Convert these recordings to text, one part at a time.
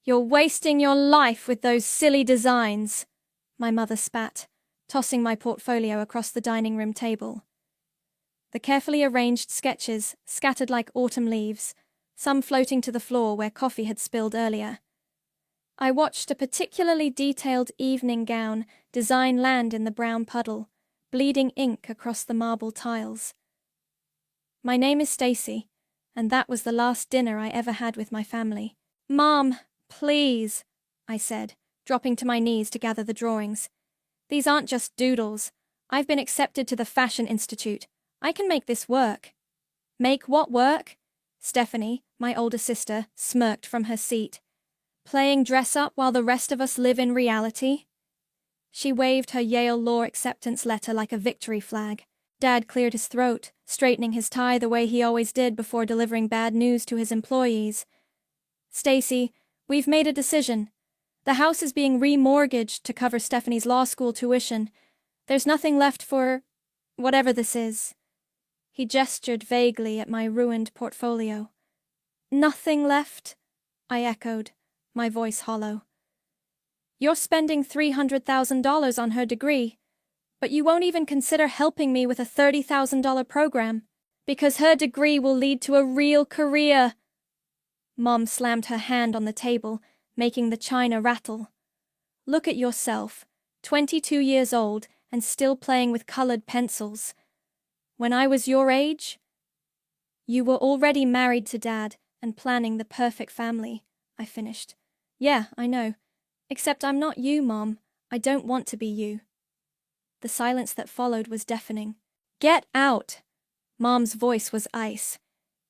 You're wasting your life with those silly designs, my mother spat, tossing my portfolio across the dining room table. The carefully arranged sketches scattered like autumn leaves, some floating to the floor where coffee had spilled earlier. I watched a particularly detailed evening gown design land in the brown puddle, bleeding ink across the marble tiles. My name is Stacy, and that was the last dinner I ever had with my family. Mom, please, I said, dropping to my knees to gather the drawings. These aren't just doodles. I've been accepted to the Fashion Institute. I can make this work. Make what work? Stephanie, my older sister, smirked from her seat. Playing dress-up while the rest of us live in reality? She waved her Yale Law acceptance letter like a victory flag. Dad cleared his throat, straightening his tie the way he always did before delivering bad news to his employees. Stacy, we've made a decision. The house is being remortgaged to cover Stephanie's law school tuition. There's nothing left for whatever this is. He gestured vaguely at my ruined portfolio. Nothing left? I echoed, my voice hollow. You're spending $300,000 on her degree, but you won't even consider helping me with a $30,000 program, because her degree will lead to a real career. Mom slammed her hand on the table, making the china rattle. Look at yourself, 22 years old and still playing with colored pencils. When I was your age, you were already married to Dad and planning the perfect family, I finished. Yeah, I know. Except I'm not you, Mom. I don't want to be you. The silence that followed was deafening. Get out! Mom's voice was ice.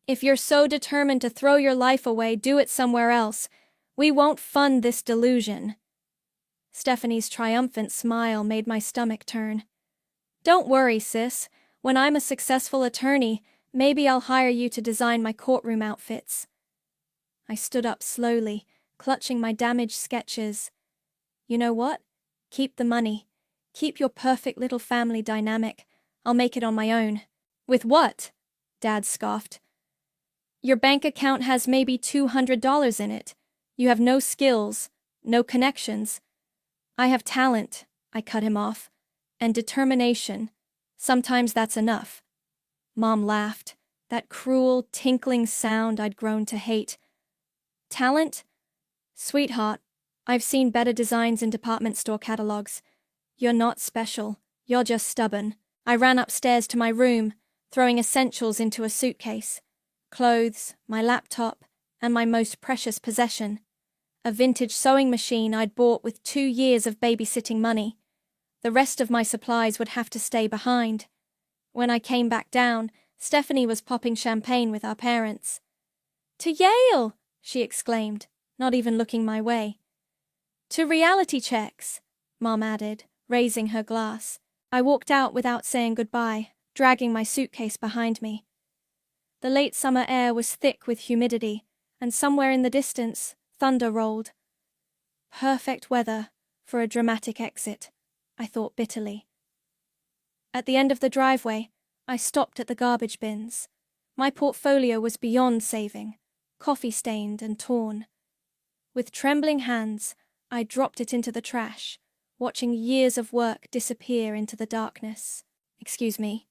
If you're so determined to throw your life away, do it somewhere else. We won't fund this delusion. Stephanie's triumphant smile made my stomach turn. Don't worry, sis. When I'm a successful attorney, maybe I'll hire you to design my courtroom outfits. I stood up slowly, clutching my damaged sketches. You know what? Keep the money. Keep your perfect little family dynamic. I'll make it on my own. With what? Dad scoffed. Your bank account has maybe $200 in it. You have no skills, no connections. I have talent, I cut him off, and determination. Sometimes that's enough. Mom laughed, that cruel, tinkling sound I'd grown to hate. Talent? Sweetheart, I've seen better designs in department store catalogs. You're not special. You're just stubborn. I ran upstairs to my room, throwing essentials into a suitcase. Clothes, my laptop, and my most precious possession. A vintage sewing machine I'd bought with 2 years of babysitting money. The rest of my supplies would have to stay behind. When I came back down, Stephanie was popping champagne with our parents. To Yale! She exclaimed, not even looking my way. To reality checks, Mom added, raising her glass. I walked out without saying goodbye, dragging my suitcase behind me. The late summer air was thick with humidity, and somewhere in the distance, thunder rolled. Perfect weather for a dramatic exit, I thought bitterly. At the end of the driveway, I stopped at the garbage bins. My portfolio was beyond saving, coffee-stained and torn. With trembling hands, I dropped it into the trash, watching years of work disappear into the darkness. Excuse me,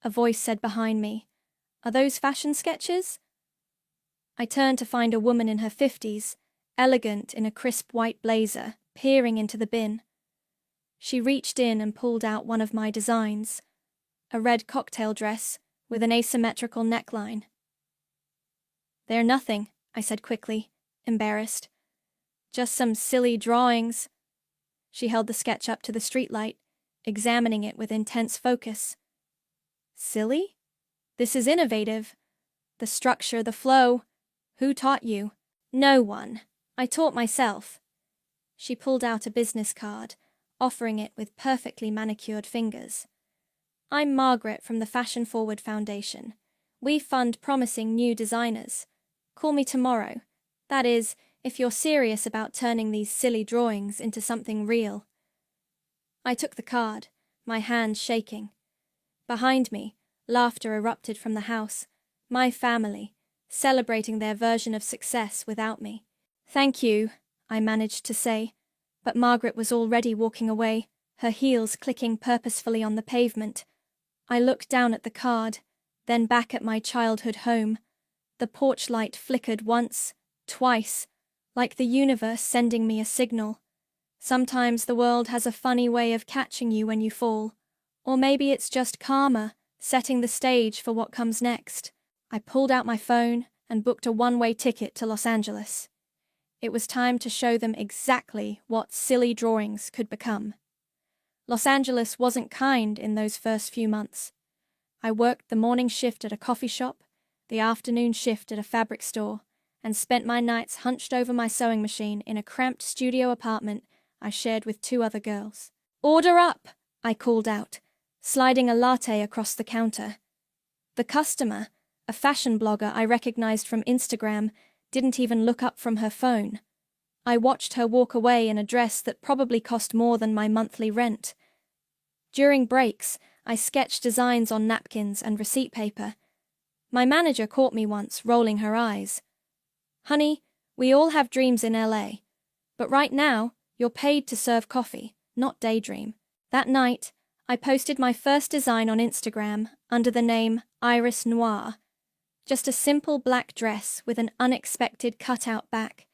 a voice said behind me. Are those fashion sketches? I turned to find a woman in her 50s, elegant in a crisp white blazer, peering into the bin. She reached in and pulled out one of my designs, a red cocktail dress with an asymmetrical neckline. They're nothing, I said quickly, embarrassed. Just some silly drawings. She held the sketch up to the streetlight, examining it with intense focus. Silly? This is innovative. The structure, the flow. Who taught you? No one. I taught myself. She pulled out a business card, offering it with perfectly manicured fingers. I'm Margaret from the Fashion Forward Foundation. We fund promising new designers. Call me tomorrow. That is, if you're serious about turning these silly drawings into something real. I took the card, my hands shaking. Behind me, laughter erupted from the house, my family, celebrating their version of success without me. Thank you, I managed to say, but Margaret was already walking away, her heels clicking purposefully on the pavement. I looked down at the card, then back at my childhood home. The porch light flickered once, twice, like the universe sending me a signal. Sometimes the world has a funny way of catching you when you fall. Or maybe it's just karma, setting the stage for what comes next. I pulled out my phone and booked a one-way ticket to Los Angeles. It was time to show them exactly what silly drawings could become. Los Angeles wasn't kind in those first few months. I worked the morning shift at a coffee shop, the afternoon shift at a fabric store, and spent my nights hunched over my sewing machine in a cramped studio apartment I shared with 2 other girls. "Order up!" I called out, sliding a latte across the counter. The customer, a fashion blogger I recognized from Instagram, didn't even look up from her phone. I watched her walk away in a dress that probably cost more than my monthly rent. During breaks, I sketched designs on napkins and receipt paper. My manager caught me once, rolling her eyes. "Honey, we all have dreams in LA. But right now, you're paid to serve coffee, not daydream." That night, I posted my first design on Instagram under the name Iris Noir. Just a simple black dress with an unexpected cutout back.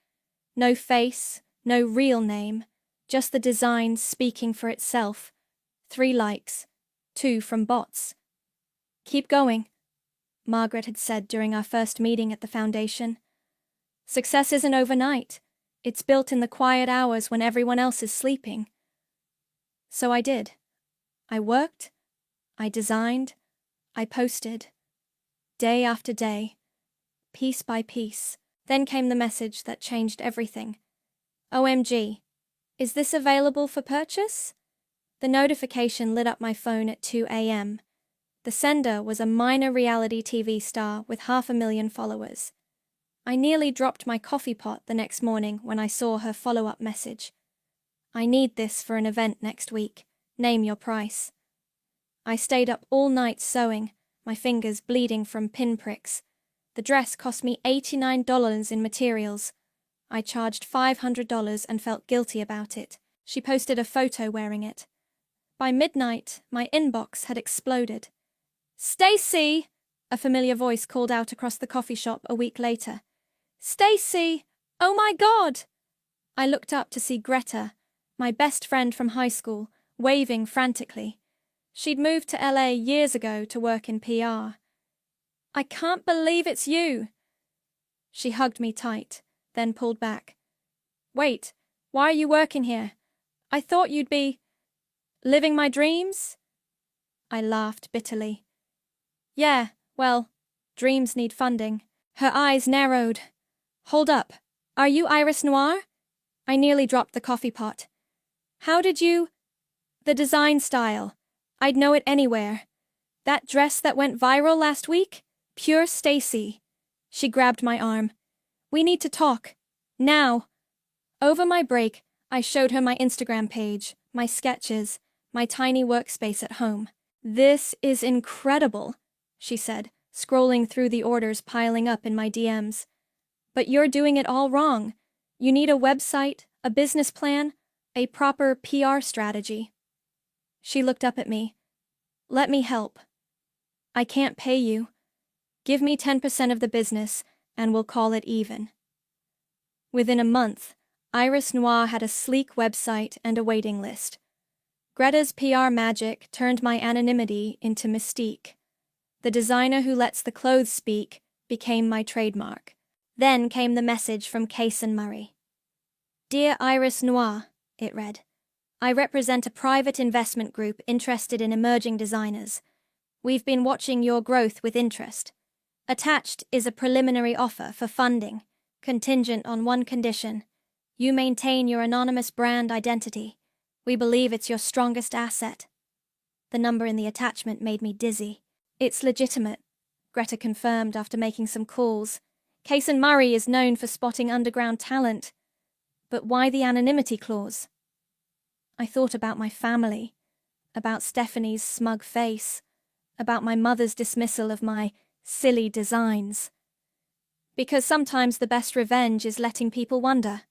No face, no real name, just the design speaking for itself. 3 likes, 2 from bots. "Keep going," Margaret had said during our first meeting at the foundation. "Success isn't overnight. It's built in the quiet hours when everyone else is sleeping." So I did. I worked, I designed, I posted. Day after day, piece by piece. Then came the message that changed everything. "OMG, is this available for purchase?" The notification lit up my phone at 2 a.m. The sender was a minor reality TV star with 500,000 followers. I nearly dropped my coffee pot the next morning when I saw her follow-up message. "I need this for an event next week. Name your price." I stayed up all night sewing, my fingers bleeding from pinpricks. The dress cost me $89 in materials. I charged $500 and felt guilty about it. She posted a photo wearing it. By midnight, my inbox had exploded. "Stacy!" a familiar voice called out across the coffee shop a week later. "Stacy! Oh my God!" I looked up to see Greta, my best friend from high school, waving frantically. She'd moved to LA years ago to work in PR. "I can't believe it's you!" She hugged me tight, then pulled back. "Wait, why are you working here? I thought you'd be living my dreams?" I laughed bitterly. "Yeah, well, dreams need funding." Her eyes narrowed. "Hold up, are you Iris Noir?" I nearly dropped the coffee pot. "How did you—" "The design style. I'd know it anywhere. That dress that went viral last week? Pure Stacy." She grabbed my arm. "We need to talk. Now." Over my break, I showed her my Instagram page, my sketches, my tiny workspace at home. "This is incredible," she said, scrolling through the orders piling up in my DMs. "But you're doing it all wrong. You need a website, a business plan, a proper PR strategy." She looked up at me. "Let me help." "I can't pay you. Give me 10% of the business, and we'll call it even." Within a month, Iris Noir had a sleek website and a waiting list. Greta's PR magic turned my anonymity into mystique. The designer who lets the clothes speak became my trademark. Then came the message from Case and Murray. "Dear Iris Noir," it read, "I represent a private investment group interested in emerging designers. We've been watching your growth with interest. Attached is a preliminary offer for funding, contingent on one condition. You maintain your anonymous brand identity. We believe it's your strongest asset." The number in the attachment made me dizzy. "It's legitimate," Greta confirmed after making some calls. "Case and Murray is known for spotting underground talent. But why the anonymity clause?" I thought about my family, about Stephanie's smug face, about my mother's dismissal of my silly designs. Because sometimes the best revenge is letting people wonder,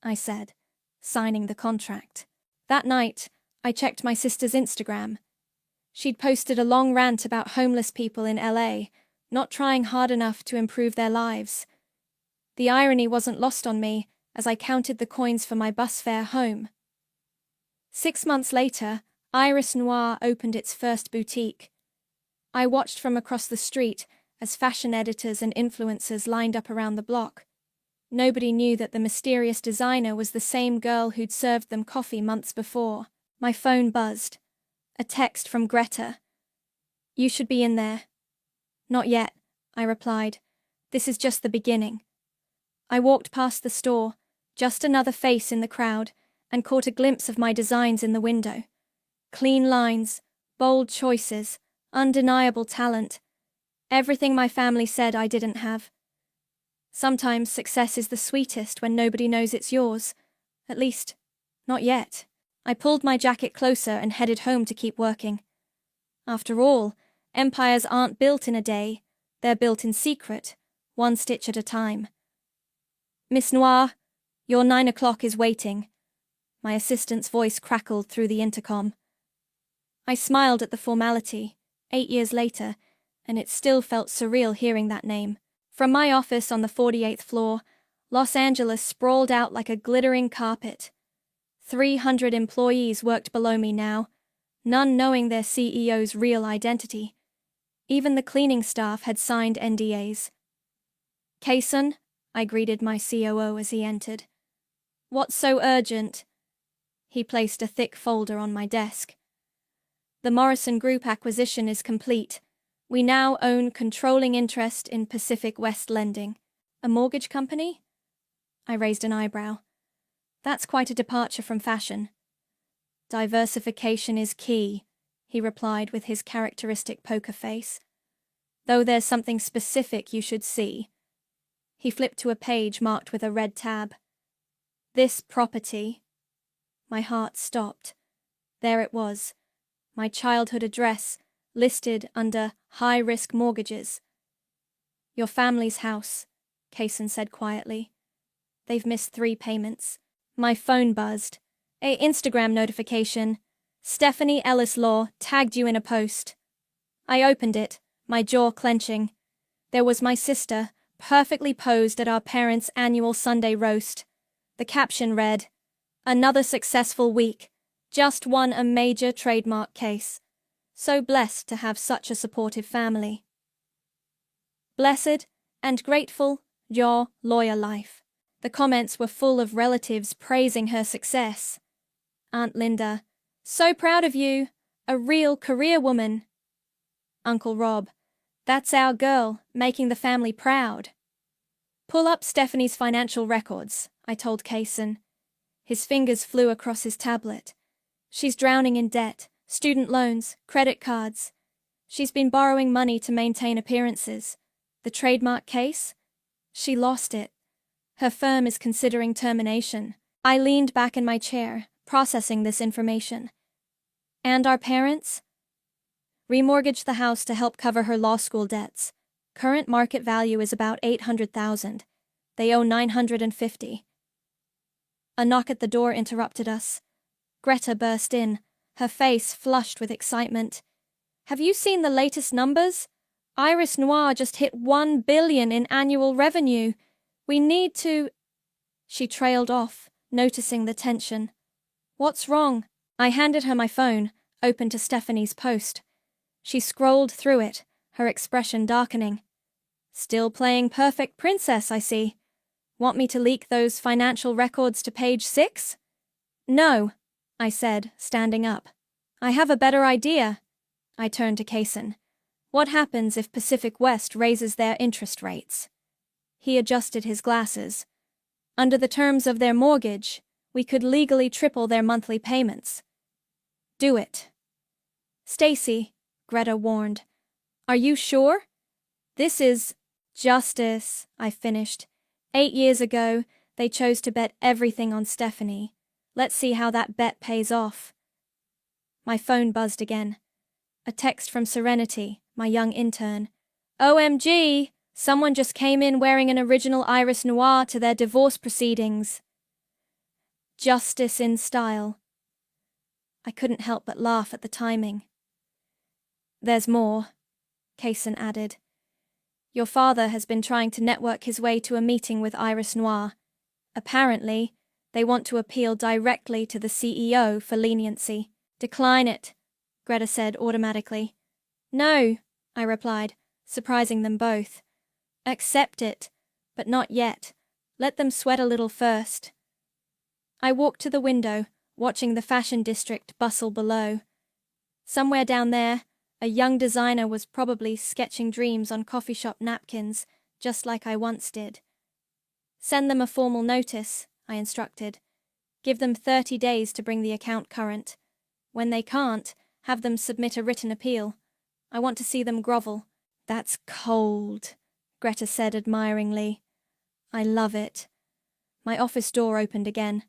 I said, signing the contract. That night, I checked my sister's Instagram. She'd posted a long rant about homeless people in LA, not trying hard enough to improve their lives. The irony wasn't lost on me as I counted the coins for my bus fare home. 6 months later, Iris Noir opened its first boutique. I watched from across the street as fashion editors and influencers lined up around the block. Nobody knew that the mysterious designer was the same girl who'd served them coffee months before. My phone buzzed. A text from Greta. "You should be in there." "Not yet," I replied. "This is just the beginning." I walked past the store, just another face in the crowd, and caught a glimpse of my designs in the window. Clean lines, bold choices, undeniable talent. Everything my family said I didn't have. Sometimes success is the sweetest when nobody knows it's yours. At least, not yet. I pulled my jacket closer and headed home to keep working. After all, empires aren't built in a day. They're built in secret, one stitch at a time. "Miss Noir, your 9 o'clock is waiting." My assistant's voice crackled through the intercom. I smiled at the formality, 8 years later, and it still felt surreal hearing that name. From my office on the 48th floor, Los Angeles sprawled out like a glittering carpet. 300 employees worked below me now, none knowing their CEO's real identity. Even the cleaning staff had signed NDAs. "Kaysen," I greeted my COO as he entered. "What's so urgent?" He placed a thick folder on my desk. "The Morrison Group acquisition is complete. We now own controlling interest in Pacific West Lending." "A mortgage company?" I raised an eyebrow. "That's quite a departure from fashion." "Diversification is key," he replied with his characteristic poker face. "Though there's something specific you should see." He flipped to a page marked with a red tab. "This property." My heart stopped. There it was, my childhood address, listed under high-risk mortgages. "Your family's house," Kaysen said quietly. "They've missed 3 payments." My phone buzzed. A Instagram notification. "Stephanie Ellis Law tagged you in a post." I opened it, my jaw clenching. There was my sister, perfectly posed at our parents' annual Sunday roast. The caption read, "Another successful week. Just won a major trademark case. So blessed to have such a supportive family." Blessed and grateful, your lawyer life. The comments were full of relatives praising her success. Aunt Linda, "So proud of you, a real career woman." Uncle Rob, "That's our girl, making the family proud." "Pull up Stephanie's financial records," I told Kaysen. His fingers flew across his tablet. "She's drowning in debt, student loans, credit cards. She's been borrowing money to maintain appearances. The trademark case? She lost it. Her firm is considering termination." I leaned back in my chair, processing this information. "And our parents?" "Remortgaged the house to help cover her law school debts. Current market value is about $800,000. They owe $950. A knock at the door interrupted us. Greta burst in, her face flushed with excitement. "Have you seen the latest numbers? Iris Noir just hit $1 billion in annual revenue. We need to—" She trailed off, noticing the tension. "What's wrong?" I handed her my phone, open to Stephanie's post. She scrolled through it, her expression darkening. "Still playing perfect princess, I see. Want me to leak those financial records to page 6? "No," I said, standing up. "I have a better idea." I turned to Kaysen. "What happens if Pacific West raises their interest rates?" He adjusted his glasses. "Under the terms of their mortgage, we could legally triple their monthly payments." "Do it." "Stacy," Greta warned. "Are you sure?" "This is justice," I finished. 8 years ago, they chose to bet everything on Stephanie. Let's see how that bet pays off." My phone buzzed again. A text from Serenity, my young intern. "OMG! Someone just came in wearing an original Iris Noir to their divorce proceedings. Justice in style. I couldn't help but laugh at the timing. There's more, Kaysen added. Your father has been trying to network his way to a meeting with Iris Noir. Apparently, they want to appeal directly to the CEO for leniency. Decline it, Greta said automatically. No, I replied, surprising them both. Accept it, but not yet. Let them sweat a little first. I walked to the window, watching the fashion district bustle below. Somewhere down there, a young designer was probably sketching dreams on coffee shop napkins, just like I once did. Send them a formal notice, I instructed. Give them 30 days to bring the account current. When they can't, have them submit a written appeal. I want to see them grovel. That's cold, Greta said admiringly. I love it. My office door opened again.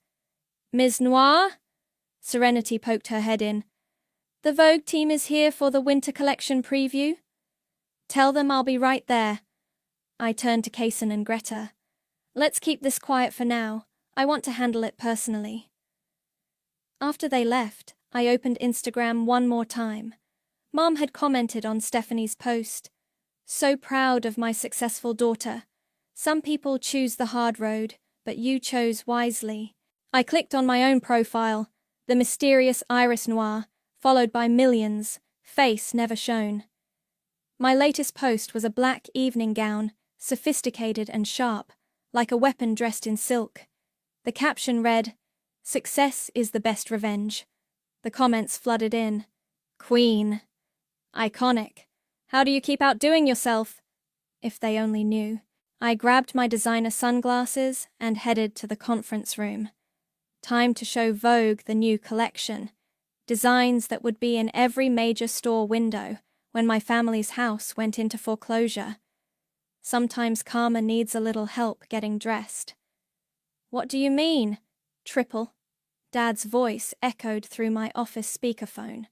Ms. Noir? Serenity poked her head in. The Vogue team is here for the winter collection preview. Tell them I'll be right there. I turned to Kaysen and Greta. Let's keep this quiet for now. I want to handle it personally. After they left, I opened Instagram one more time. Mom had commented on Stephanie's post. So proud of my successful daughter. Some people choose the hard road, but you chose wisely. I clicked on my own profile, the mysterious Iris Noir, followed by millions, face never shown. My latest post was a black evening gown, sophisticated and sharp, like a weapon dressed in silk. The caption read, "Success is the best revenge." The comments flooded in. Queen. Iconic. How do you keep outdoing yourself? If they only knew. I grabbed my designer sunglasses and headed to the conference room. Time to show Vogue the new collection. Designs that would be in every major store window when my family's house went into foreclosure. Sometimes Karma needs a little help getting dressed. What do you mean? Triple. Dad's voice echoed through my office speakerphone.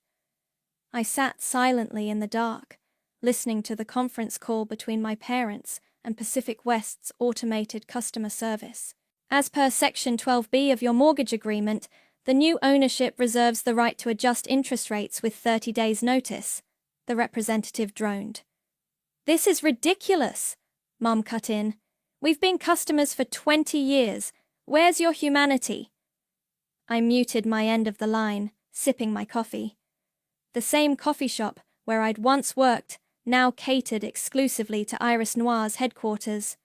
I sat silently in the dark, listening to the conference call between my parents and Pacific West's automated customer service. As per Section 12B of your mortgage agreement, the new ownership reserves the right to adjust interest rates with 30 days' notice, the representative droned. This is ridiculous, Mom cut in. We've been customers for 20 years. Where's your humanity? I muted my end of the line, sipping my coffee. The same coffee shop where I'd once worked now catered exclusively to Iris Noir's headquarters.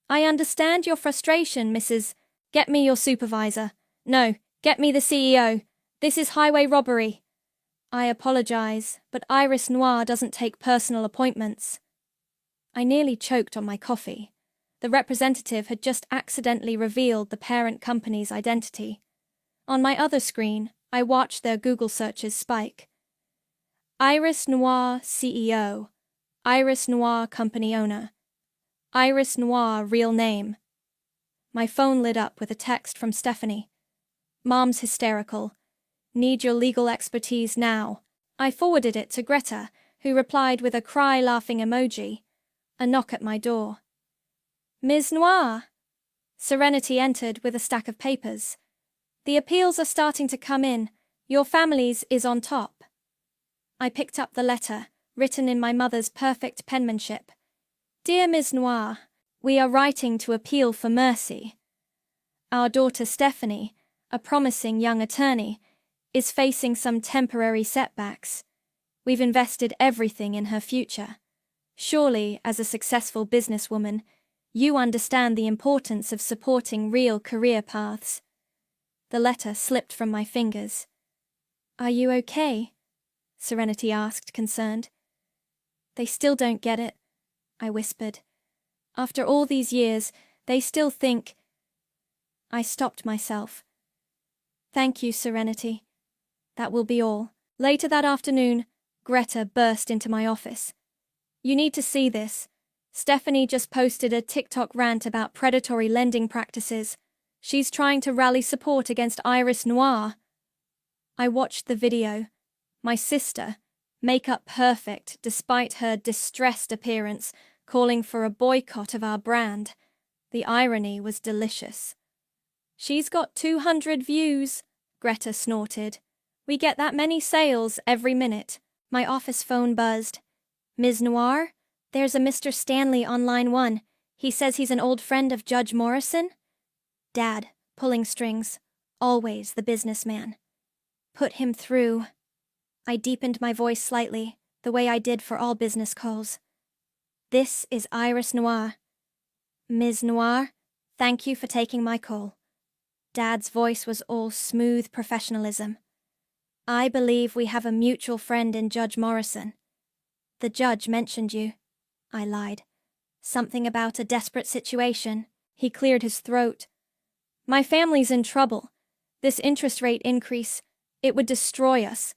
I understand your frustration, Mrs. Get me your supervisor. No, get me the CEO. This is highway robbery. I apologize, but Iris Noir doesn't take personal appointments. I nearly choked on my coffee. The representative had just accidentally revealed the parent company's identity. On my other screen, I watched their Google searches spike. Iris Noir CEO. Iris Noir company owner. Iris Noir real name. My phone lit up with a text from Stephanie. Mom's hysterical. Need your legal expertise now. I forwarded it to Greta, who replied with a cry-laughing emoji. A knock at my door. Ms. Noir. Serenity entered with a stack of papers. The appeals are starting to come in. Your family's is on top. I picked up the letter, written in my mother's perfect penmanship. Dear Ms. Noir, we are writing to appeal for mercy. Our daughter Stephanie, a promising young attorney, is facing some temporary setbacks. We've invested everything in her future. Surely, as a successful businesswoman, you understand the importance of supporting real career paths. The letter slipped from my fingers. Are you okay? Serenity asked, concerned. They still don't get it, I whispered. After all these years, they still think... I stopped myself. Thank you, Serenity. That will be all. Later that afternoon, Greta burst into my office. You need to see this. Stephanie just posted a TikTok rant about predatory lending practices. She's trying to rally support against Iris Noir. I watched the video. My sister, makeup perfect despite her distressed appearance, calling for a boycott of our brand. The irony was delicious. "She's got 200 views," Greta snorted. "We get that many sales every minute." My office phone buzzed. "Ms. Noir? There's a Mr. Stanley on line 1. He says he's an old friend of Judge Morrison." Dad, pulling strings. Always the businessman. "Put him through." I deepened my voice slightly, the way I did for all business calls. "This is Iris Noir. Ms. Noir, thank you for taking my call." Dad's voice was all smooth professionalism. "I believe we have a mutual friend in Judge Morrison." "The judge mentioned you." I lied. "Something about a desperate situation." He cleared his throat. "My family's in trouble. This interest rate increase, it would destroy us.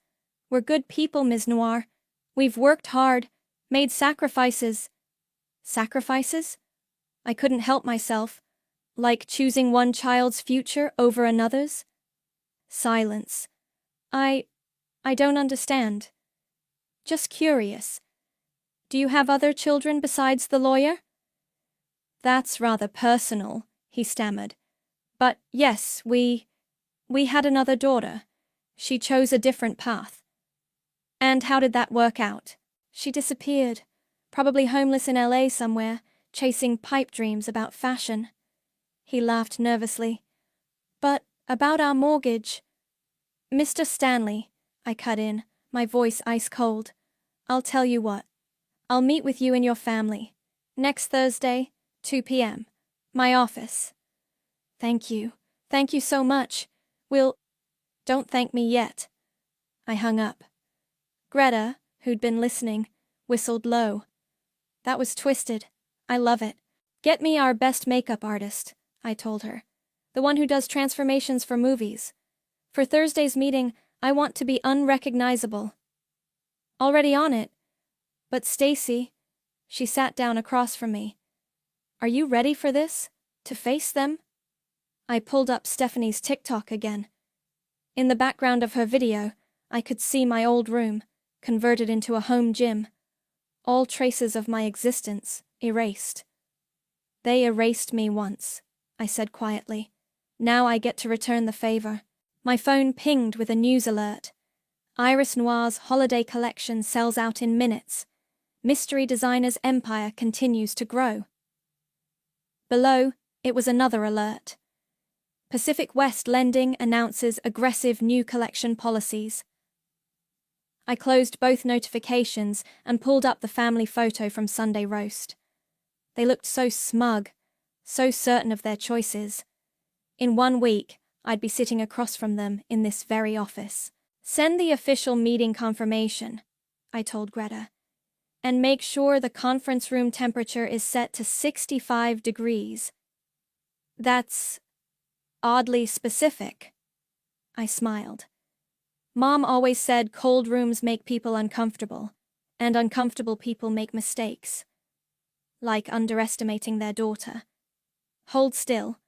We're good people, Ms. Noir. We've worked hard, made sacrifices." Sacrifices? I couldn't help myself. Like choosing one child's future over another's? Silence. I don't understand. Just curious. Do you have other children besides the lawyer?" "That's rather personal," he stammered. "But yes, we had another daughter. She chose a different path." "And how did that work out?" "She disappeared, probably homeless in LA somewhere, chasing pipe dreams about fashion." He laughed nervously. "But about our mortgage—" "Mr. Stanley," I cut in, my voice ice cold. "I'll tell you what. I'll meet with you and your family. Next Thursday, 2 p.m. My office." "Thank you. Thank you so much. We'll—" "Don't thank me yet." I hung up. Greta, who'd been listening, whistled low. "That was twisted. I love it. Get me our best makeup artist," I told her. "The one who does transformations for movies. For Thursday's meeting, I want to be unrecognizable." "Already on it. But Stacy," she sat down across from me. "Are you ready for this? To face them?" I pulled up Stephanie's TikTok again. In the background of her video, I could see my old room, converted into a home gym. All traces of my existence erased. "They erased me once," I said quietly. "Now I get to return the favor." My phone pinged with a news alert. Iris Noir's holiday collection sells out in minutes. Mystery designer's empire continues to grow. Below, it was another alert. Pacific West Lending announces aggressive new collection policies. I closed both notifications and pulled up the family photo from Sunday roast. They looked so smug, so certain of their choices. In 1 week, I'd be sitting across from them in this very office. "Send the official meeting confirmation," I told Greta. "And make sure the conference room temperature is set to 65 degrees. That's oddly specific." I smiled. Mom always said cold rooms make people uncomfortable, and uncomfortable people make mistakes. Like underestimating their daughter. "Hold still,"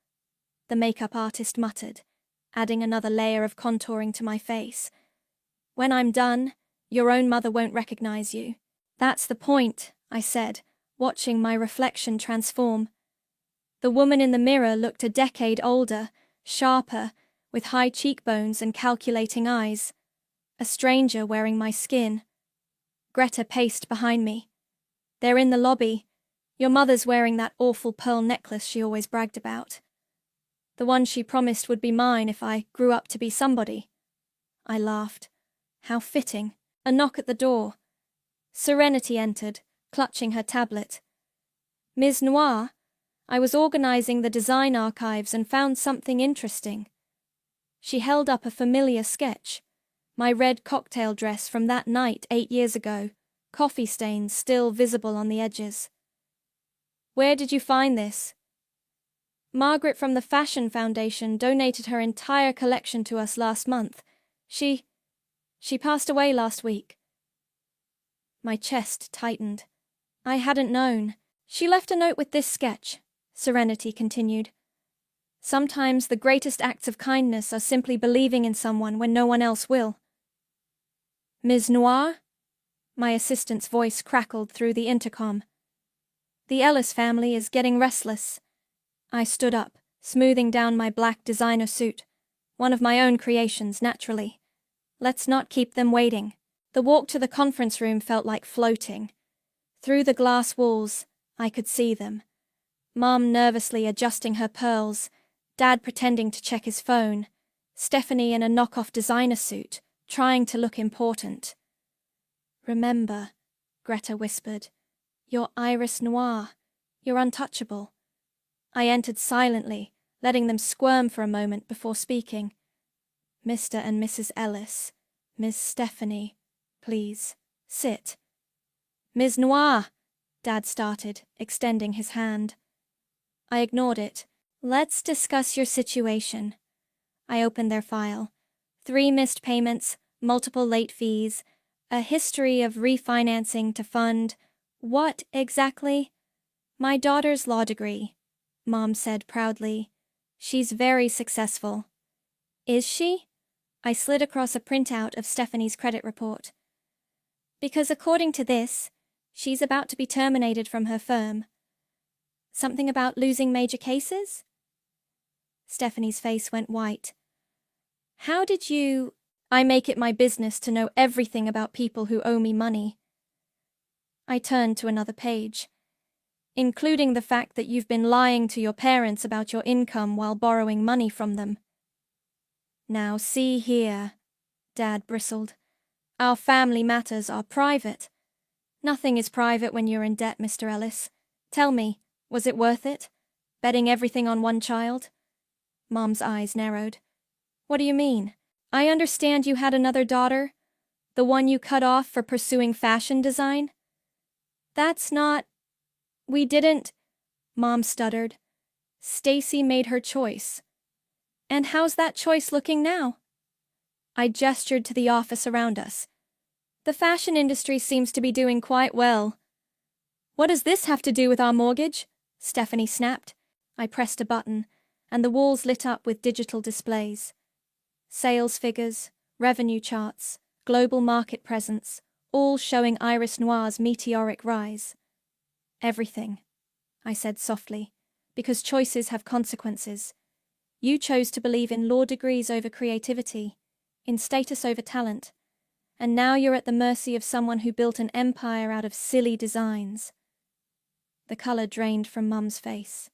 the makeup artist muttered, adding another layer of contouring to my face. "When I'm done, your own mother won't recognize you." "That's the point," I said, watching my reflection transform. The woman in the mirror looked a decade older, sharper, with high cheekbones and calculating eyes. A stranger wearing my skin. Greta paced behind me. "They're in the lobby. Your mother's wearing that awful pearl necklace she always bragged about. The one she promised would be mine if I grew up to be somebody." I laughed. How fitting. A knock at the door. Serenity entered, clutching her tablet. "Ms. Noir, I was organizing the design archives and found something interesting." She held up a familiar sketch. My red cocktail dress from that night 8 years ago, coffee stains still visible on the edges. "Where did you find this?" "Margaret from the Fashion Foundation donated her entire collection to us last month. She passed away last week." My chest tightened. I hadn't known. "She left a note with this sketch," Serenity continued. "Sometimes the greatest acts of kindness are simply believing in someone when no one else will." "Ms. Noir?" My assistant's voice crackled through the intercom. The Ellis family is getting restless. I stood up, smoothing down my black designer suit. One of my own creations, naturally. Let's not keep them waiting. The walk to the conference room felt like floating. Through the glass walls, I could see them. Mom nervously adjusting her pearls, Dad pretending to check his phone, Stephanie in a knockoff designer suit, trying to look important. Remember, Greta whispered, you're Iris Noir. You're untouchable. I entered silently, letting them squirm for a moment before speaking. Mr. and Mrs. Ellis, Miss Stephanie, please, sit. Ms. Noir, Dad started, extending his hand. I ignored it. Let's discuss your situation. I opened their file. 3 missed payments, multiple late fees, a history of refinancing to fund. What exactly? My daughter's law degree, Mom said proudly. She's very successful. Is she? I slid across a printout of Stephanie's credit report. Because according to this, she's about to be terminated from her firm. Something about losing major cases? Stephanie's face went white. How did you... I make it my business to know everything about people who owe me money. I turned to another page. Including the fact that you've been lying to your parents about your income while borrowing money from them. Now see here, Dad bristled. Our family matters are private. Nothing is private when you're in debt, Mr. Ellis. Tell me, was it worth it? Betting everything on one child? Mom's eyes narrowed. What do you mean? I understand you had another daughter? The one you cut off for pursuing fashion design? That's not... We didn't... Mom stuttered. Stacy made her choice. And how's that choice looking now? I gestured to the office around us. The fashion industry seems to be doing quite well. What does this have to do with our mortgage? Stephanie snapped. I pressed a button, and the walls lit up with digital displays. Sales figures, revenue charts, global market presence, all showing Iris Noir's meteoric rise. Everything, I said softly, because choices have consequences. You chose to believe in law degrees over creativity, in status over talent, and now you're at the mercy of someone who built an empire out of silly designs. The color drained from Mum's face.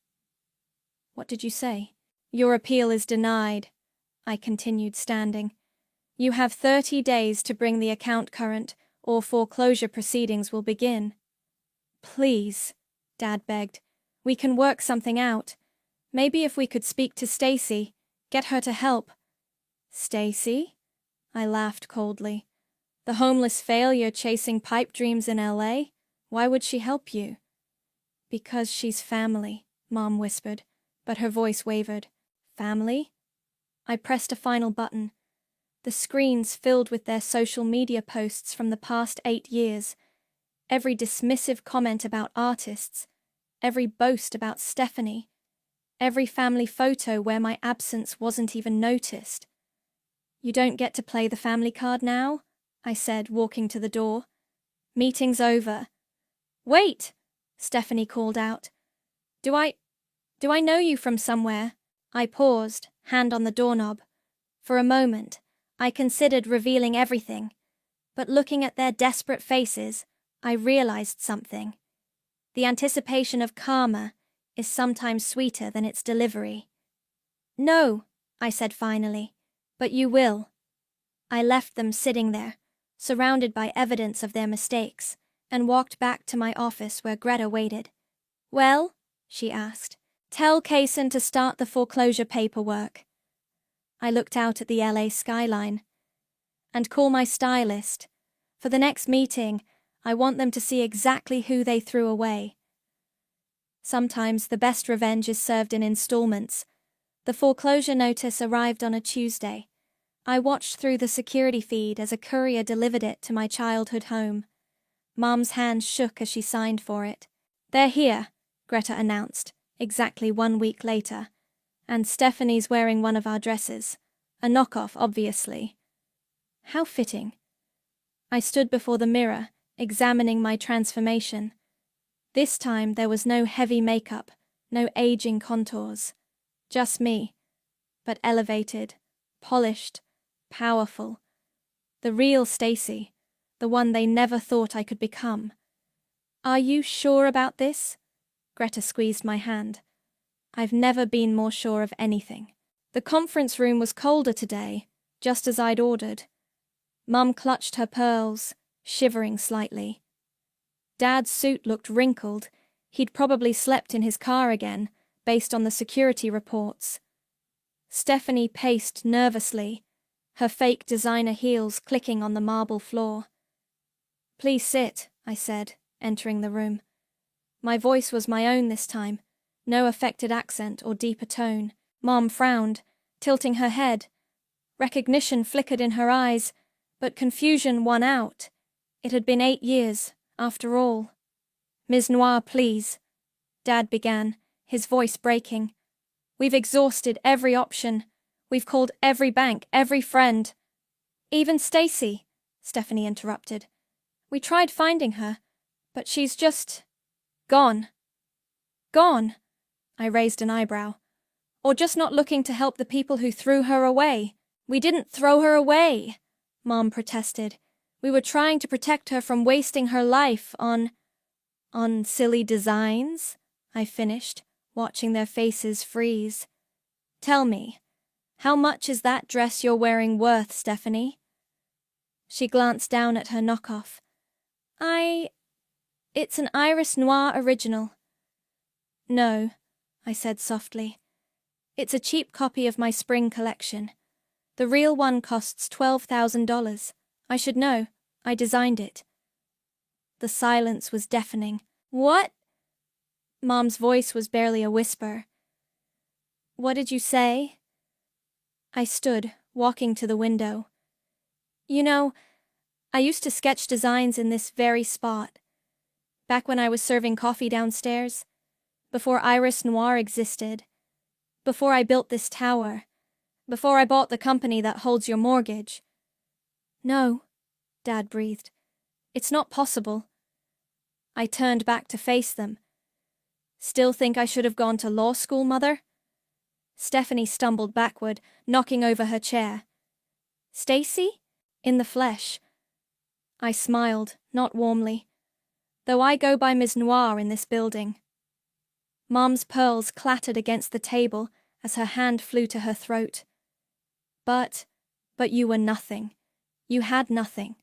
What did you say? Your appeal is denied, I continued, standing. You have 30 days to bring the account current, or foreclosure proceedings will begin. Please, Dad begged. We can work something out. Maybe if we could speak to Stacy, get her to help. Stacy? I laughed coldly. The homeless failure chasing pipe dreams in LA? Why would she help you? Because she's family, Mom whispered, but her voice wavered. Family? I pressed a final button. The screens filled with their social media posts from the past 8 years. Every dismissive comment about artists, every boast about Stephanie, every family photo where my absence wasn't even noticed. You don't get to play the family card now, I said, walking to the door. Meeting's over. Wait, Stephanie called out. Do I know you from somewhere? I paused, hand on the doorknob. For a moment, I considered revealing everything, but looking at their desperate faces, I realized something. The anticipation of karma is sometimes sweeter than its delivery. No, I said finally, but you will. I left them sitting there, surrounded by evidence of their mistakes, and walked back to my office where Greta waited. Well, she asked, tell Kaysen to start the foreclosure paperwork. I looked out at the LA skyline. And call my stylist. For the next meeting, I want them to see exactly who they threw away. Sometimes the best revenge is served in installments. The foreclosure notice arrived on a Tuesday. I watched through the security feed as a courier delivered it to my childhood home. Mom's hand shook as she signed for it. They're here, Greta announced, exactly 1 week later. And Stephanie's wearing one of our dresses. A knockoff, obviously. How fitting. I stood before the mirror, examining my transformation. This time there was no heavy makeup, no aging contours. Just me, but elevated, polished, powerful. The real Stacy, the one they never thought I could become. Are you sure about this? Greta squeezed my hand. I've never been more sure of anything. The conference room was colder today, just as I'd ordered. Mum clutched her pearls, shivering slightly. Dad's suit looked wrinkled. He'd probably slept in his car again, based on the security reports. Stephanie paced nervously, her fake designer heels clicking on the marble floor. Please sit, I said, entering the room. My voice was my own this time, no affected accent or deeper tone. Mom frowned, tilting her head. Recognition flickered in her eyes, but confusion won out. It had been 8 years, after all. Ms. Noir, please, Dad began, his voice breaking. We've exhausted every option. We've called every bank, every friend. Even Stacy, Stephanie interrupted. We tried finding her, but she's just gone. Gone, I raised an eyebrow. Or just not looking to help the people who threw her away. We didn't throw her away, Mom protested. We were trying to protect her from wasting her life on silly designs, I finished, watching their faces freeze. Tell me, how much is that dress you're wearing worth, Stephanie? She glanced down at her knockoff. It's an Iris Noir original. No, I said softly. It's a cheap copy of my spring collection. The real one costs $12,000. I should know. I designed it. The silence was deafening. What? Mom's voice was barely a whisper. What did you say? I stood, walking to the window. You know, I used to sketch designs in this very spot. Back when I was serving coffee downstairs. Before Iris Noir existed. Before I built this tower. Before I bought the company that holds your mortgage. No, Dad breathed. It's not possible. I turned back to face them. Still think I should have gone to law school, Mother? Stephanie stumbled backward, knocking over her chair. Stacy? In the flesh. I smiled, not warmly. Though I go by Ms. Noir in this building. Mom's pearls clattered against the table as her hand flew to her throat. But you were nothing. You had nothing.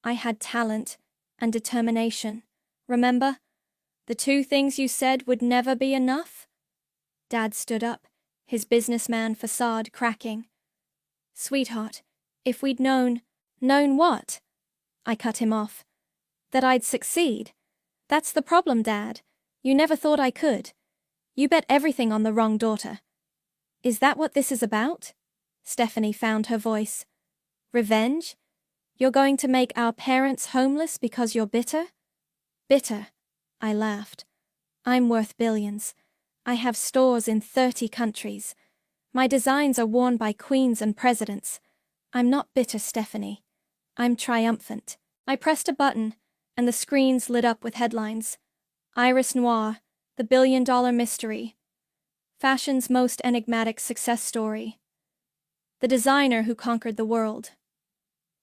I had talent and determination. Remember? The 2 things you said would never be enough? Dad stood up, his businessman facade cracking. Sweetheart, if we'd known... Known what? I cut him off. That I'd succeed. That's the problem, Dad. You never thought I could. You bet everything on the wrong daughter. Is that what this is about? Stephanie found her voice. Revenge? You're going to make our parents homeless because you're bitter? Bitter, I laughed. I'm worth billions. I have stores in 30 countries. My designs are worn by queens and presidents. I'm not bitter, Stephanie. I'm triumphant. I pressed a button, and the screens lit up with headlines. Iris Noir, the billion-dollar mystery. Fashion's most enigmatic success story. The designer who conquered the world.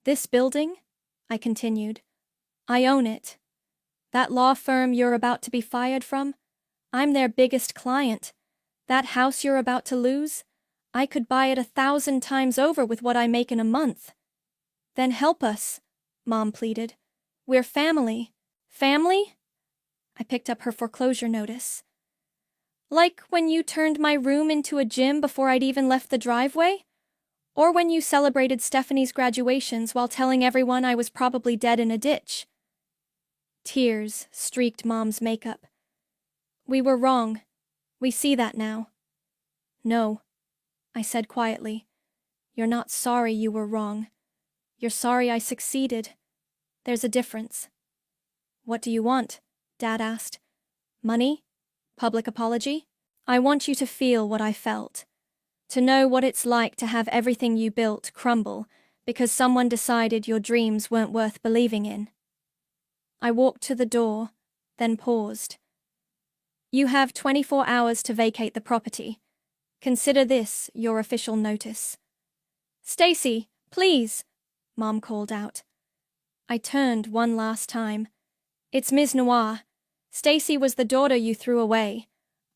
This building? I continued. I own it. That law firm you're about to be fired from? I'm their biggest client. That house you're about to lose? I could buy it 1,000 times over with what I make in a month. Then help us, Mom pleaded. We're family. Family? I picked up her foreclosure notice. Like when you turned my room into a gym before I'd even left the driveway? Or when you celebrated Stephanie's graduations while telling everyone I was probably dead in a ditch? Tears streaked Mom's makeup. We were wrong. We see that now. No, I said quietly. You're not sorry you were wrong. You're sorry I succeeded. There's a difference. What do you want? Dad asked. Money? Public apology? I want you to feel what I felt. To know what it's like to have everything you built crumble because someone decided your dreams weren't worth believing in. I walked to the door, then paused. You have 24 hours to vacate the property. Consider this your official notice. Stacy, please, Mom called out. I turned one last time. It's Ms. Noir. Stacy was the daughter you threw away.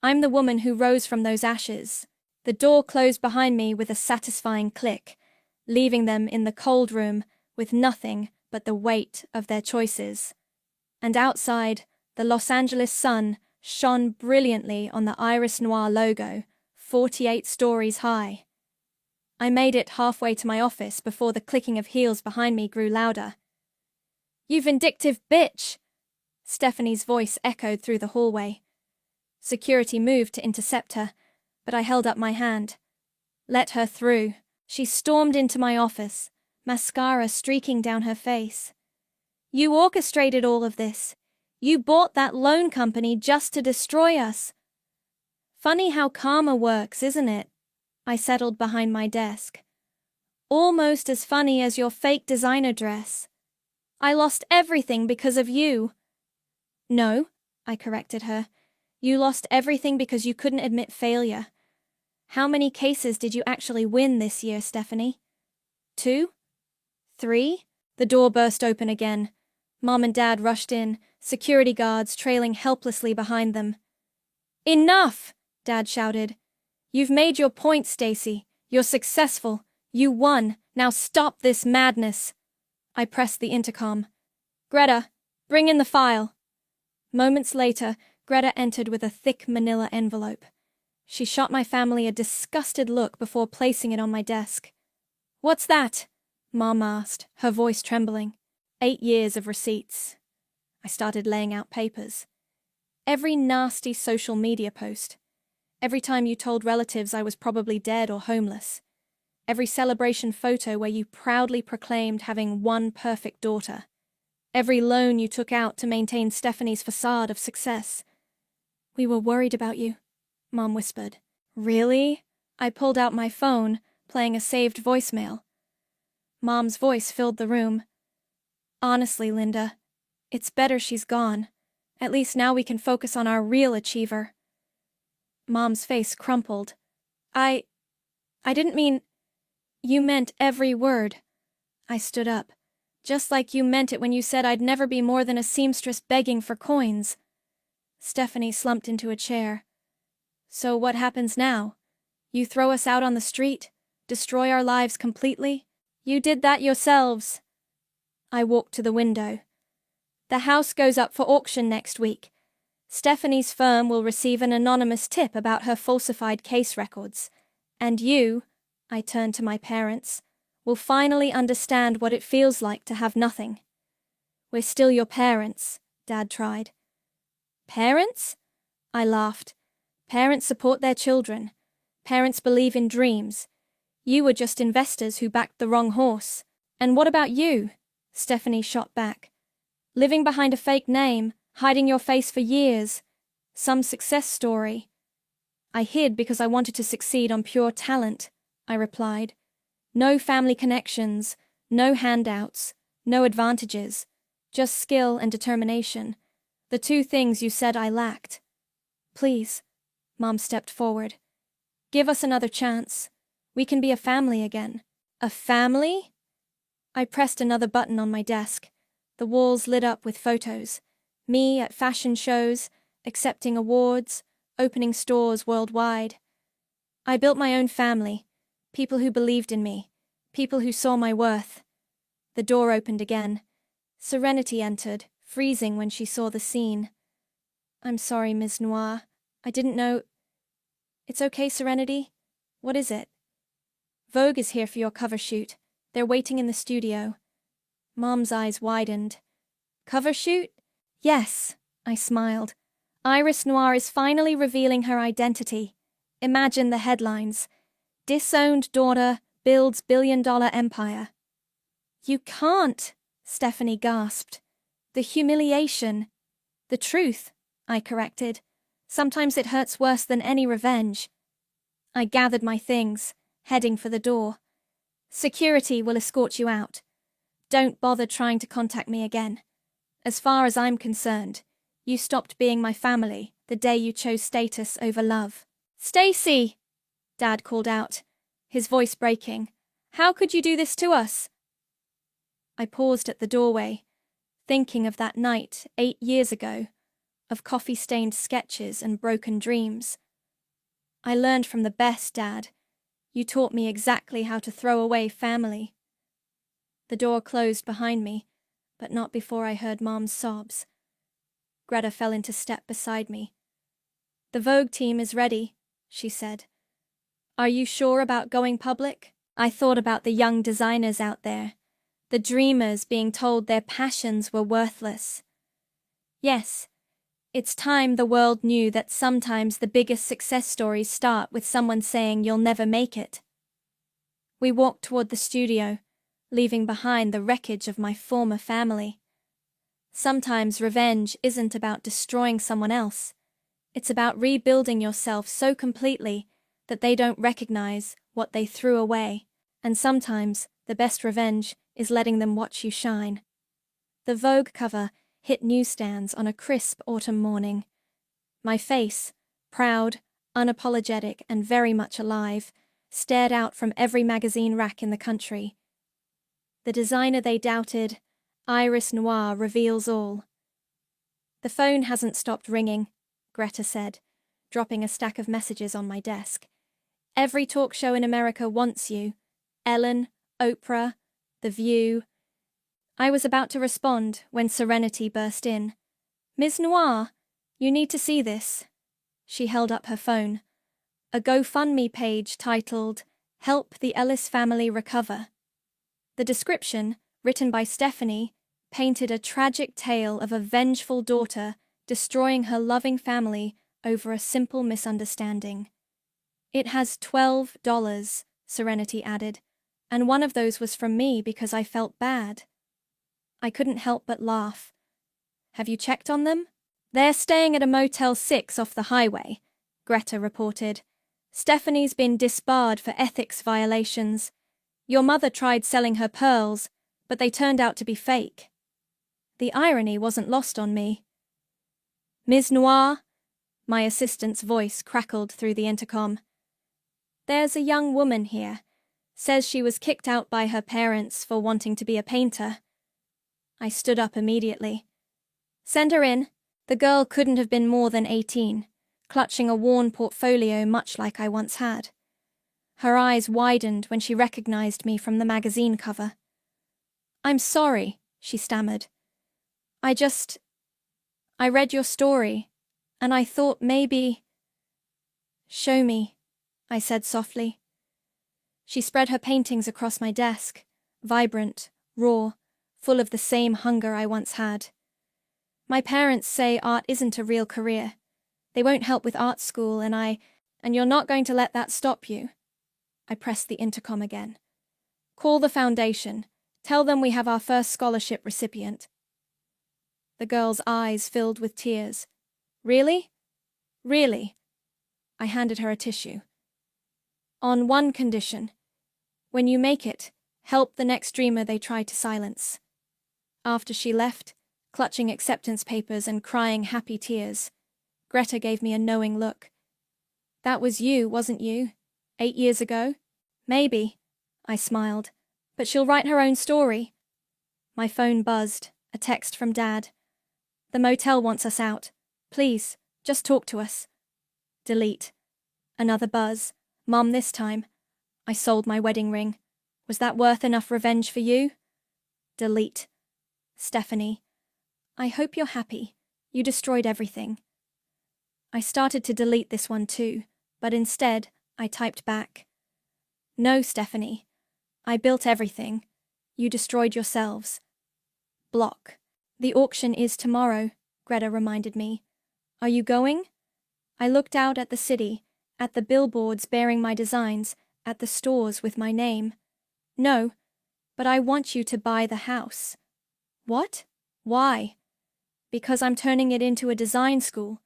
I'm the woman who rose from those ashes. The door closed behind me with a satisfying click, leaving them in the cold room with nothing but the weight of their choices. And outside, the Los Angeles sun shone brilliantly on the Iris Noir logo, 48 stories high. I made it halfway to my office before the clicking of heels behind me grew louder. You vindictive bitch! Stephanie's voice echoed through the hallway. Security moved to intercept her, but I held up my hand. Let her through. She stormed into my office, mascara streaking down her face. You orchestrated all of this. You bought that loan company just to destroy us. Funny how karma works, isn't it? I settled behind my desk. Almost as funny as your fake designer dress. I lost everything because of you. No, I corrected her. You lost everything because you couldn't admit failure. How many cases did you actually win this year, Stephanie? 2? 3? The door burst open again. Mom and Dad rushed in, security guards trailing helplessly behind them. Enough! Dad shouted. You've made your point, Stacy. You're successful. You won. Now stop this madness. I pressed the intercom. Greta, bring in the file. Moments later, Greta entered with a thick manila envelope. She shot my family a disgusted look before placing it on my desk. What's that? Mom asked, her voice trembling. 8 years of receipts. I started laying out papers. Every nasty social media post. Every time you told relatives I was probably dead or homeless. Every celebration photo where you proudly proclaimed having one perfect daughter. Every loan you took out to maintain Stephanie's facade of success. We were worried about you, Mom whispered. Really? I pulled out my phone, playing a saved voicemail. Mom's voice filled the room. Honestly, Linda, it's better she's gone. At least now we can focus on our real achiever. Mom's face crumpled. I didn't mean... You meant every word. I stood up. Just like you meant it when you said I'd never be more than a seamstress begging for coins. Stephanie slumped into a chair. So what happens now? You throw us out on the street? Destroy our lives completely? You did that yourselves. I walked to the window. The house goes up for auction next week. Stephanie's firm will receive an anonymous tip about her falsified case records. And you, I turned to my parents, will finally understand what it feels like to have nothing. We're still your parents, Dad tried. Parents? I laughed. Parents support their children. Parents believe in dreams. You were just investors who backed the wrong horse. And what about you? Stephanie shot back. Living behind a fake name, hiding your face for years. Some success story. I hid because I wanted to succeed on pure talent, I replied. No family connections, no handouts, no advantages, just skill and determination. The 2 things you said I lacked. Please, Mom stepped forward. Give us another chance. We can be a family again. A family? I pressed another button on my desk. The walls lit up with photos. Me at fashion shows, accepting awards, opening stores worldwide. I built my own family. People who believed in me. People who saw my worth. The door opened again. Serenity entered, freezing when she saw the scene. I'm sorry, Ms. Noir. I didn't know... It's okay, Serenity? What is it? Vogue is here for your cover shoot. They're waiting in the studio. Mom's eyes widened. Cover shoot? Yes, I smiled. Iris Noir is finally revealing her identity. Imagine the headlines. Disowned daughter builds billion-dollar empire. You can't, Stephanie gasped. The humiliation. The truth, I corrected. Sometimes it hurts worse than any revenge. I gathered my things, heading for the door. Security will escort you out. Don't bother trying to contact me again. As far as I'm concerned, You stopped being my family the day you chose status over love. Stacy! Dad called out, his voice breaking. How could you do this to us? I paused at the doorway, thinking of that night 8 years ago, of coffee-stained sketches and broken dreams. I learned from the best, Dad. You taught me exactly how to throw away family. The door closed behind me, but not before I heard Mom's sobs. Greta fell into step beside me. The Vogue team is ready, she said. Are you sure about going public? I thought about the young designers out there, the dreamers being told their passions were worthless. Yes, it's time the world knew that sometimes the biggest success stories start with someone saying you'll never make it. We walked toward the studio, leaving behind the wreckage of my former family. Sometimes revenge isn't about destroying someone else. It's about rebuilding yourself so completely that they don't recognize what they threw away. And sometimes the best revenge is letting them watch you shine. The Vogue cover hit newsstands on a crisp autumn morning. My face, proud, unapologetic, and very much alive, stared out from every magazine rack in the country. The designer they doubted, Iris Noir, reveals all. The phone hasn't stopped ringing, Greta said, dropping a stack of messages on my desk. Every talk show in America wants you. Ellen, Oprah, The View. I was about to respond when Serenity burst in. Ms. Noir, you need to see this. She held up her phone. A GoFundMe page titled, Help the Ellis Family Recover. The description, written by Stephanie, painted a tragic tale of a vengeful daughter destroying her loving family over a simple misunderstanding. It has $12, Serenity added, and one of those was from me because I felt bad. I couldn't help but laugh. Have you checked on them? They're staying at a Motel 6 off the highway, Greta reported. Stephanie's been disbarred for ethics violations. Your mother tried selling her pearls, but they turned out to be fake. The irony wasn't lost on me. Ms. Noir, my assistant's voice crackled through the intercom. There's a young woman here. Says she was kicked out by her parents for wanting to be a painter. I stood up immediately. Send her in. The girl couldn't have been more than 18, clutching a worn portfolio much like I once had. Her eyes widened when she recognized me from the magazine cover. I'm sorry, she stammered. I read your story, and I thought maybe... Show me, I said softly. She spread her paintings across my desk, vibrant, raw, full of the same hunger I once had. My parents say art isn't a real career. They won't help with art school, and you're not going to let that stop you. I pressed the intercom again. Call the foundation. Tell them we have our first scholarship recipient. The girl's eyes filled with tears. Really? Really? I handed her a tissue. On one condition. When you make it, help the next dreamer they try to silence. After she left, clutching acceptance papers and crying happy tears, Greta gave me a knowing look. That was you, wasn't you? 8 years ago? Maybe, I smiled, but she'll write her own story. My phone buzzed, a text from Dad. The motel wants us out. Please, just talk to us. Delete. Another buzz. Mom this time. I sold my wedding ring. Was that worth enough revenge for you? Delete. Stephanie. I hope you're happy. You destroyed everything. I started to delete this one too, but instead, I typed back. No, Stephanie. I built everything. You destroyed yourselves. Block. The auction is tomorrow, Greta reminded me. Are you going? I looked out at the city, at the billboards bearing my designs, at the stores with my name. No, but I want you to buy the house. What? Why? Because I'm turning it into a design school,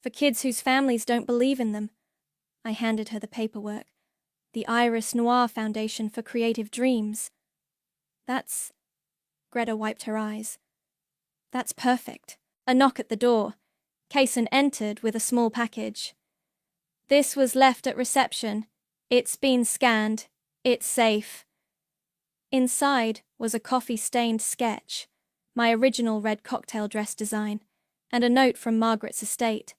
for kids whose families don't believe in them. I handed her the paperwork. The Iris Noir Foundation for Creative Dreams. That's... Greta wiped her eyes. That's perfect. A knock at the door. Kaysen entered with a small package. This was left at reception. It's been scanned. It's safe. Inside was a coffee-stained sketch, my original red cocktail dress design, and a note from Margaret's estate.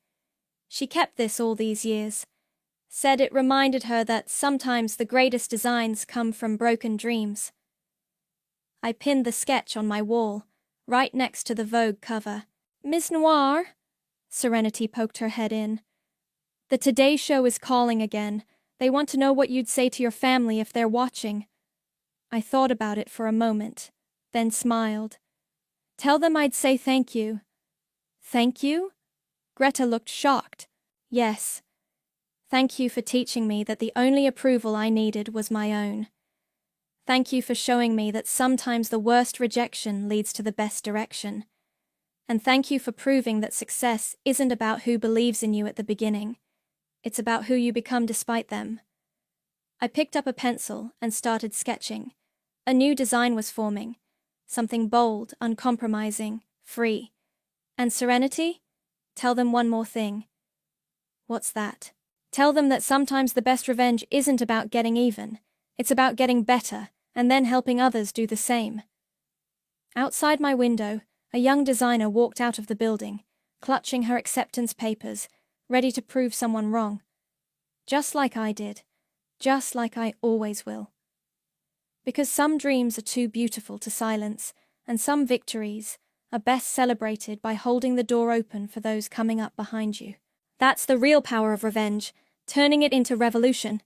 She kept this all these years. Said it reminded her that sometimes the greatest designs come from broken dreams. I pinned the sketch on my wall, right next to the Vogue cover. "Miss Noir?" Serenity poked her head in. "The Today Show is calling again. They want to know what you'd say to your family if they're watching." I thought about it for a moment, then smiled. "Tell them I'd say thank you." "Thank you?" Greta looked shocked. "Yes. Thank you for teaching me that the only approval I needed was my own. Thank you for showing me that sometimes the worst rejection leads to the best direction. And thank you for proving that success isn't about who believes in you at the beginning. It's about who you become despite them." I picked up a pencil and started sketching. A new design was forming. Something bold, uncompromising, free. "And Serenity? Tell them one more thing." "What's that?" "Tell them that sometimes the best revenge isn't about getting even. It's about getting better, and then helping others do the same." Outside my window, a young designer walked out of the building, clutching her acceptance papers, ready to prove someone wrong. Just like I did. Just like I always will. Because some dreams are too beautiful to silence, and some victories are best celebrated by holding the door open for those coming up behind you. That's the real power of revenge, turning it into revolution.